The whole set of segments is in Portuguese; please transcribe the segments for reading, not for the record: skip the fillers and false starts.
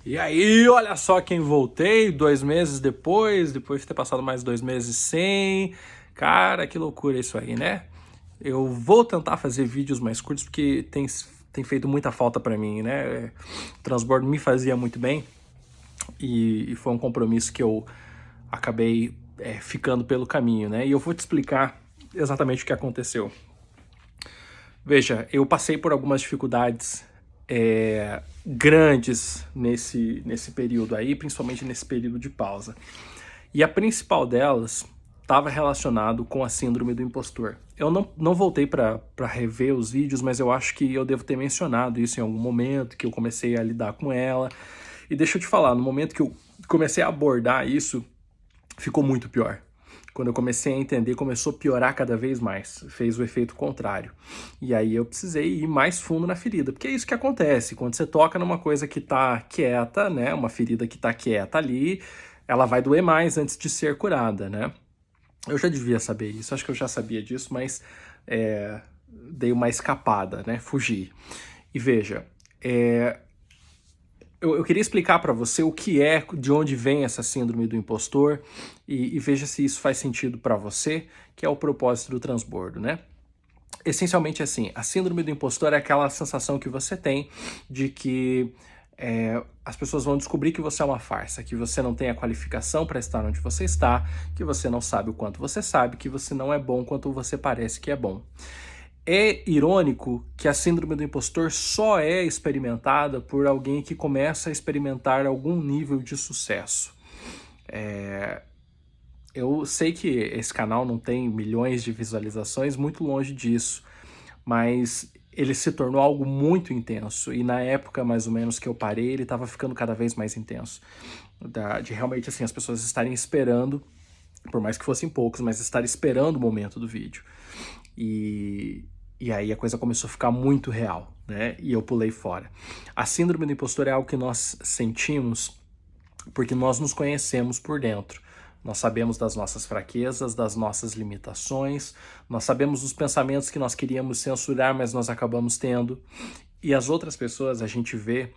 E aí, olha só quem voltei 2 meses depois de ter passado mais 2 meses sem. Cara, que loucura isso aí, né? Eu vou tentar fazer vídeos mais curtos porque tem feito muita falta pra mim, né? O transbordo me fazia muito bem e foi um compromisso que eu acabei ficando pelo caminho, né? E eu vou te explicar exatamente o que aconteceu. Veja, eu passei por algumas dificuldades grandes nesse período aí, principalmente nesse período de pausa. E a principal delas estava relacionado com a síndrome do impostor. Eu não voltei para rever os vídeos, mas eu acho que eu devo ter mencionado isso em algum momento, que eu comecei a lidar com ela. E deixa eu te falar, no momento que eu comecei a abordar isso, ficou muito pior. Quando eu comecei a entender, começou a piorar cada vez mais, fez o efeito contrário. E aí eu precisei ir mais fundo na ferida, porque é isso que acontece, quando você toca numa coisa que tá quieta, né, uma ferida que tá quieta ali, ela vai doer mais antes de ser curada, né. Eu já devia saber isso, acho que eu já sabia disso, mas dei uma escapada, né, fugi. E veja, eu queria explicar para você o que é, de onde vem essa síndrome do impostor e veja se isso faz sentido para você, que é o propósito do transbordo, né? Essencialmente assim, a síndrome do impostor é aquela sensação que você tem de que as pessoas vão descobrir que você é uma farsa, que você não tem a qualificação para estar onde você está, que você não sabe o quanto você sabe, que você não é bom quanto você parece que é bom. É irônico que a síndrome do impostor só é experimentada por alguém que começa a experimentar algum nível de sucesso. Eu sei que esse canal não tem milhões de visualizações, muito longe disso, mas ele se tornou algo muito intenso e na época mais ou menos que eu parei, ele estava ficando cada vez mais intenso. De realmente assim, as pessoas estarem esperando, por mais que fossem poucos, mas estarem esperando o momento do vídeo. E aí a coisa começou a ficar muito real, né? E eu pulei fora. A síndrome do impostor é algo que nós sentimos porque nós nos conhecemos por dentro. Nós sabemos das nossas fraquezas, das nossas limitações, nós sabemos dos pensamentos que nós queríamos censurar, mas nós acabamos tendo. E as outras pessoas a gente vê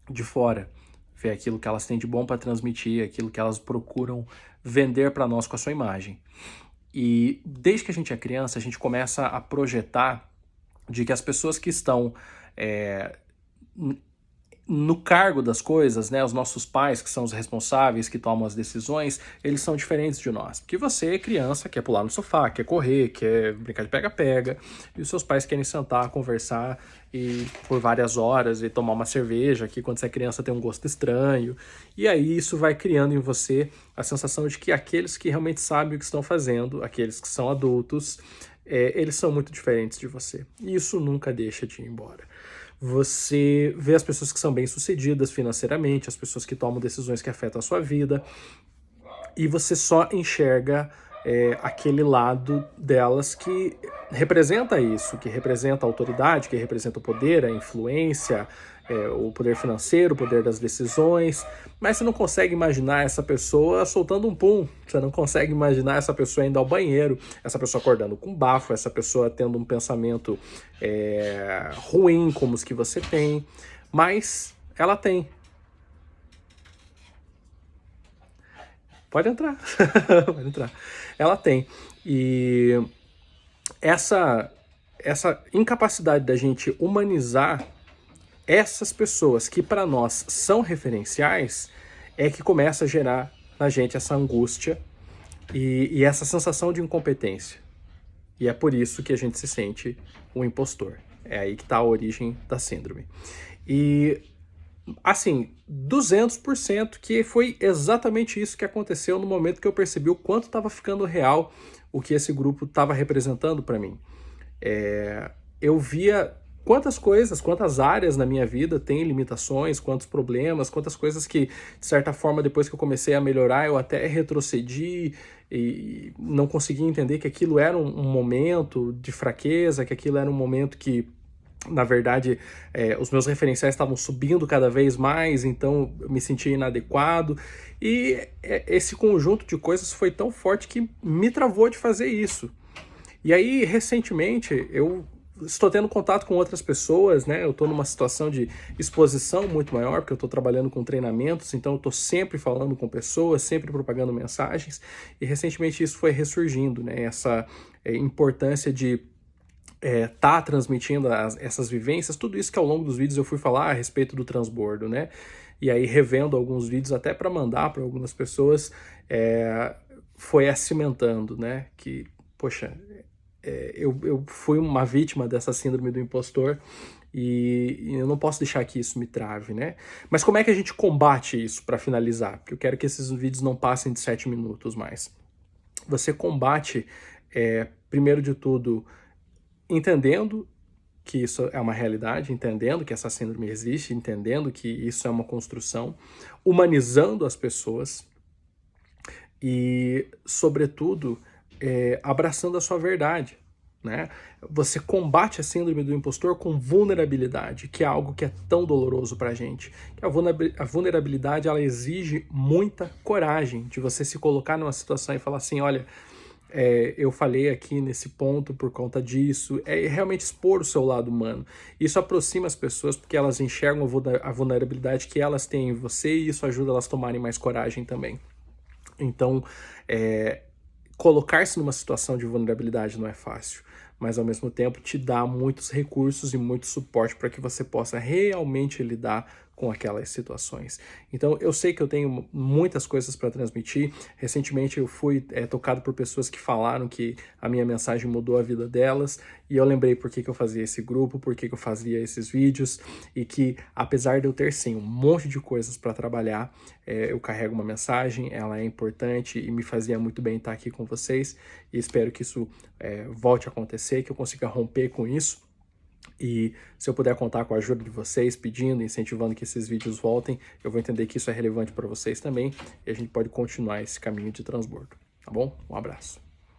de fora, vê aquilo que elas têm de bom para transmitir, aquilo que elas procuram vender para nós com a sua imagem. E desde que a gente é criança, a gente começa a projetar de que as pessoas que estão no cargo das coisas, né, os nossos pais, que são os responsáveis, que tomam as decisões, eles são diferentes de nós. Porque você, criança, quer pular no sofá, quer correr, quer brincar de pega-pega, e os seus pais querem sentar, conversar e por várias horas e tomar uma cerveja, que quando você é criança tem um gosto estranho. E aí isso vai criando em você a sensação de que aqueles que realmente sabem o que estão fazendo, aqueles que são adultos, eles são muito diferentes de você. E isso nunca deixa de ir embora. Você vê as pessoas que são bem-sucedidas financeiramente, as pessoas que tomam decisões que afetam a sua vida, e você só enxerga aquele lado delas que representa isso, que representa a autoridade, que representa o poder, a influência, o poder financeiro, o poder das decisões, mas você não consegue imaginar essa pessoa soltando um pum, você não consegue imaginar essa pessoa indo ao banheiro, essa pessoa acordando com bafo, essa pessoa tendo um pensamento ruim como os que você tem, mas ela tem. Pode entrar, pode entrar. Ela tem. E essa incapacidade da gente humanizar essas pessoas que para nós são referenciais é que começa a gerar na gente essa angústia e essa sensação de incompetência. E é por isso que a gente se sente um impostor. É aí que está a origem da síndrome. E, assim, 200% que foi exatamente isso que aconteceu no momento que eu percebi o quanto estava ficando real o que esse grupo estava representando para mim. Eu via quantas áreas na minha vida têm limitações, quantos problemas, quantas coisas que, de certa forma, depois que eu comecei a melhorar, eu até retrocedi e não conseguia entender que aquilo era um momento de fraqueza, que aquilo era um momento que, na verdade, os meus referenciais estavam subindo cada vez mais, então eu me sentia inadequado. E esse conjunto de coisas foi tão forte que me travou de fazer isso. E aí, recentemente, eu estou tendo contato com outras pessoas, né? Eu estou numa situação de exposição muito maior, porque eu estou trabalhando com treinamentos, então eu estou sempre falando com pessoas, sempre propagando mensagens, e recentemente isso foi ressurgindo, né? Essa importância de tá transmitindo essas vivências, tudo isso que ao longo dos vídeos eu fui falar a respeito do transbordo, né? E aí revendo alguns vídeos até para mandar para algumas pessoas, foi cimentando, né? Que, poxa, eu fui uma vítima dessa síndrome do impostor e eu não posso deixar que isso me trave, né? Mas como é que a gente combate isso, para finalizar? Porque eu quero que esses vídeos não passem de 7 minutos mais. Você combate, primeiro de tudo, entendendo que isso é uma realidade, entendendo que essa síndrome existe, entendendo que isso é uma construção, humanizando as pessoas e, sobretudo, abraçando a sua verdade, né? Você combate a síndrome do impostor com vulnerabilidade, que é algo que é tão doloroso pra gente. A vulnerabilidade, ela exige muita coragem de você se colocar numa situação e falar assim, olha, eu falei aqui nesse ponto por conta disso, realmente expor o seu lado humano. Isso aproxima as pessoas porque elas enxergam a vulnerabilidade que elas têm em você e isso ajuda elas a tomarem mais coragem também. Então, colocar-se numa situação de vulnerabilidade não é fácil, mas ao mesmo tempo te dá muitos recursos e muito suporte para que você possa realmente lidar com aquelas situações. Então eu sei que eu tenho muitas coisas para transmitir. Recentemente eu fui tocado por pessoas que falaram que a minha mensagem mudou a vida delas, e eu lembrei por que eu fazia esse grupo, por que eu fazia esses vídeos, e que apesar de eu ter sim um monte de coisas para trabalhar, eu carrego uma mensagem, ela é importante e me fazia muito bem estar aqui com vocês, e espero que isso volte a acontecer, que eu consiga romper com isso. E se eu puder contar com a ajuda de vocês, pedindo, incentivando que esses vídeos voltem, eu vou entender que isso é relevante para vocês também, e a gente pode continuar esse caminho de transbordo, tá bom? Um abraço.